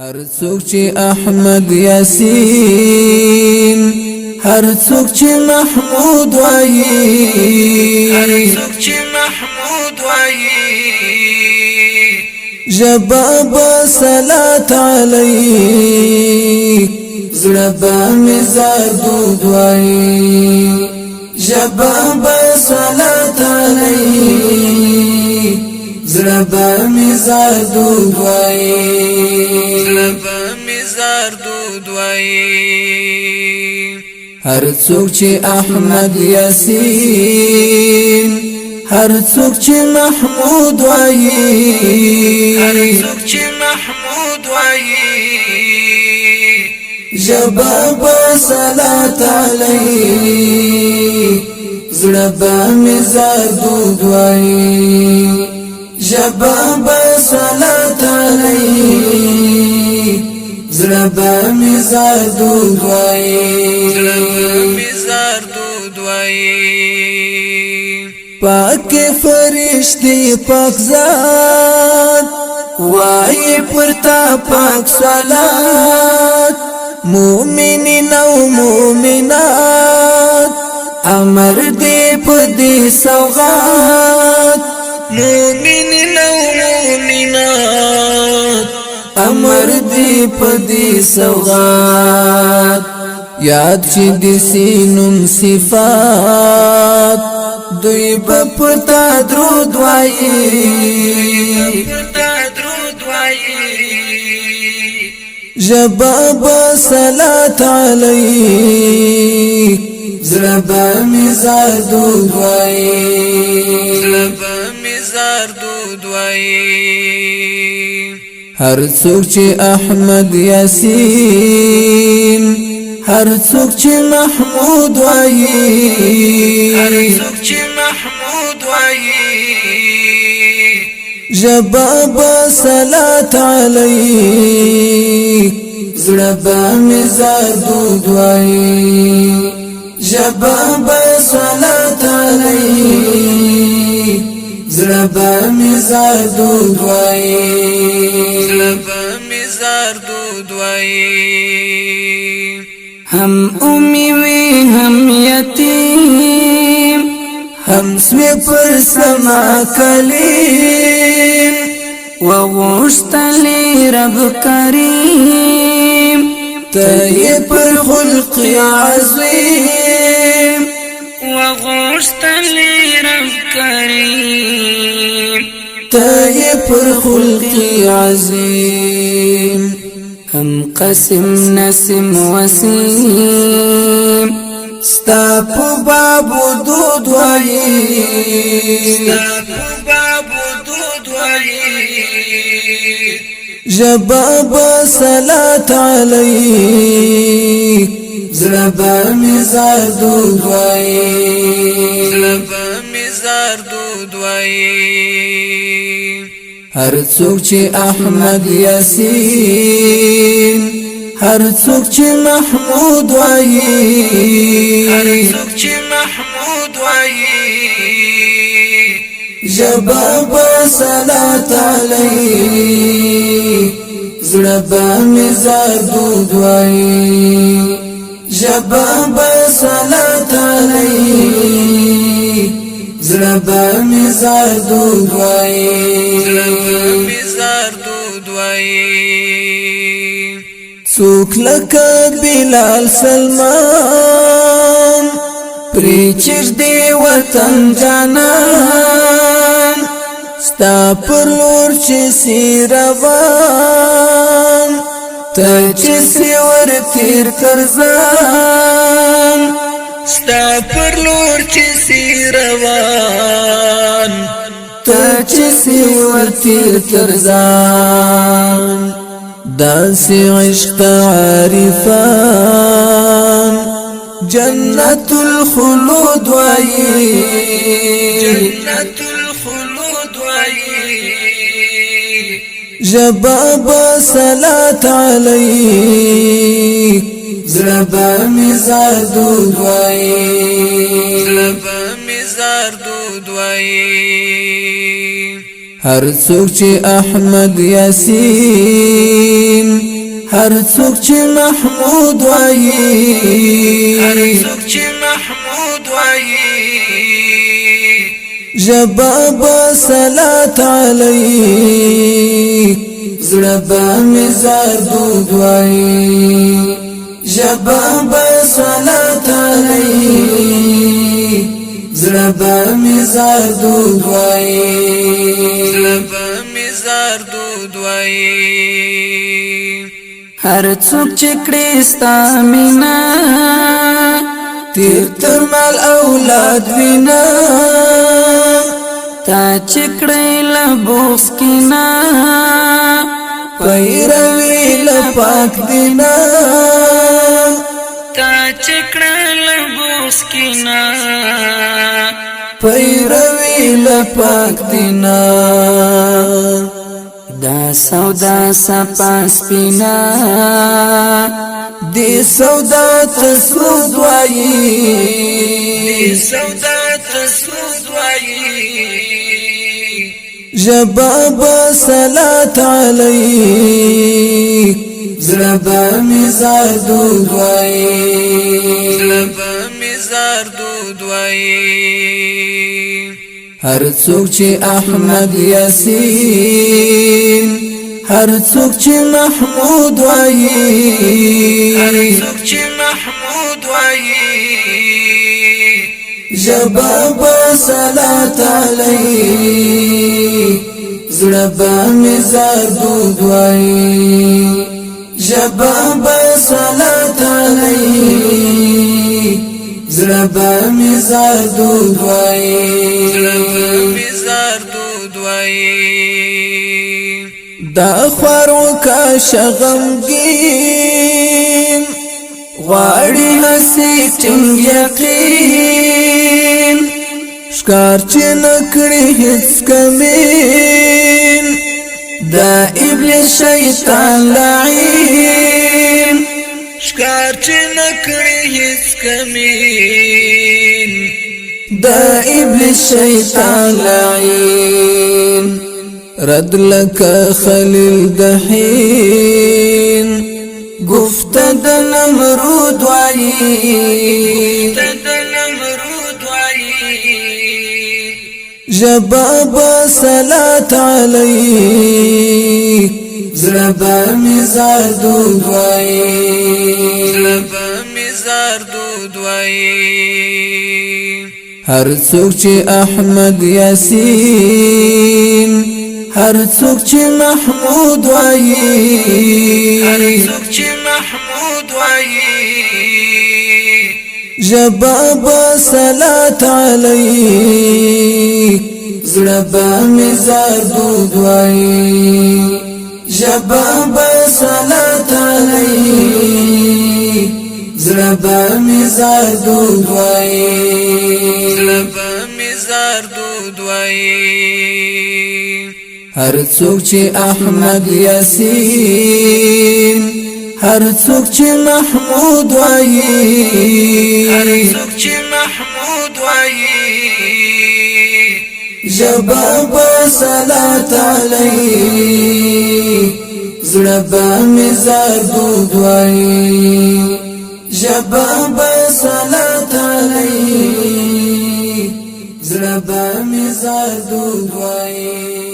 هر څوک چې احمد یاسین، هر څوک چې محمود وایي، هر څوک چې محمود وایي، جباب صلات علیک، زړه به مې زادود وایي، جباب صلات علیک، زړه به مې زادود وایي، زړه به مې زادود وایي. هر څوک چې احمد یاسین، هر څوک چې محمود وایي، هر څوک چې محمود وایي، جباب صلات علیک، زړه به مې زادود وایي، جباب صلات علیک، زړه به مې زادود وایي، زړه به مې زادود وایي. پاک فرشتي پاک ذات وایي پرتا پاک صلات، مومنین او مومنات امر دې په دې سوغات، مومنین او مومنات امر دې په دې سوغات، یاد چې دې سینم صفات، دوی بپتا درود وایي، پرتا درود وایي، جباب صلات علیک، زړه به مې زادود وایي، زړه به مې زادود وایي. هر څوک چې احمد یاسین، هر څوک چې محمود وایي، هر څوک چې محمود وایي، جباب صلات علیک، زړه به مې زادود وایي، جباب صلات علیک، زړه به مې زادود وایي، زړه به مې زادود وایي. هم امی وی هم یتیم، هم سوی پر سما کلیم، وغوشتلی رب کریم، تای پر خلق عظیم، وغوشتلی رب کریم، تای پر خلق عظیم، هم قسم نسم وسیم، ستا په باب دود وایي، ستا په باب دود وایي، جباب صلات علیک، زړه به مې زادود وایي، زړه به مې زادود وایي. هر څوک چې احمد یاسین، هر څوک چې محمود وایي، هر څوک چې محمود وایي، جباب صلات علیک، زړه به مې زادود وایي، جباب صلات علیک، زړه به مې زادود وایي، زړه به مې زادود وایي. څوک لکه بلال سلمان، پریچر دی وطن جانان، ستا پر لور چې سی روان، ته چې سی ور تیر کرزان، ستا پر لور چې سی روان، ته چې سی ور تیر کرزان، داسې عشق عارفان، جنت الخلود وایي، جنت الخلود وایي، جباب صلات علیک، زړه به مې زادود وایي، زړه به مې زادود وایي. هر څوک چې احمد یاسین، هر څوک چې محمود وایي جباب صلات علیک زړه به مې زردود وایي جباب صلات علیک زړه به مې زردود وایي هر څوک چې کړي ستا مینا تیر تر مال اولاد وینا تا چې کړي لبوس کینا پیروي لپاک دینا تا چې کړي لبوس کینا پیروي لپاک دینا دا سودا سپاس پینا دی سودا تسود وایی جباب صلات علیک زړه به مې زردود وایی هر څوک چې احمد یاسین هر څوک چې محمود وایي جباب صلات علیک زړه به مې زردود وایي جباب صلات علیک زړه به مې زردود وایي دا خوارو کا شغمگین غواړي هسې ټینګ یقین ښکار چې نکړي هیڅ کمین دا ابلیس شیطان لعین ښکار چې نکړي هیڅ کمین دا ابلیس شیطان لعین رد لك خلیل دحین گفت د نمرود وایی جباب صلات علیک زړه به مې زردود وایي هر څوک چې احمد یاسین هر څوک چې محمود وایي جباب صلات علیک زړه به مې زردود وایي جباب صلات علیک زړه به مې زردود وایي هر څوک چې احمد یاسین هر څوک چې محمود وایي جباب صلات علیک زړه به مې زردود وایي جباب صلات علیک زړه به مې زردود وایي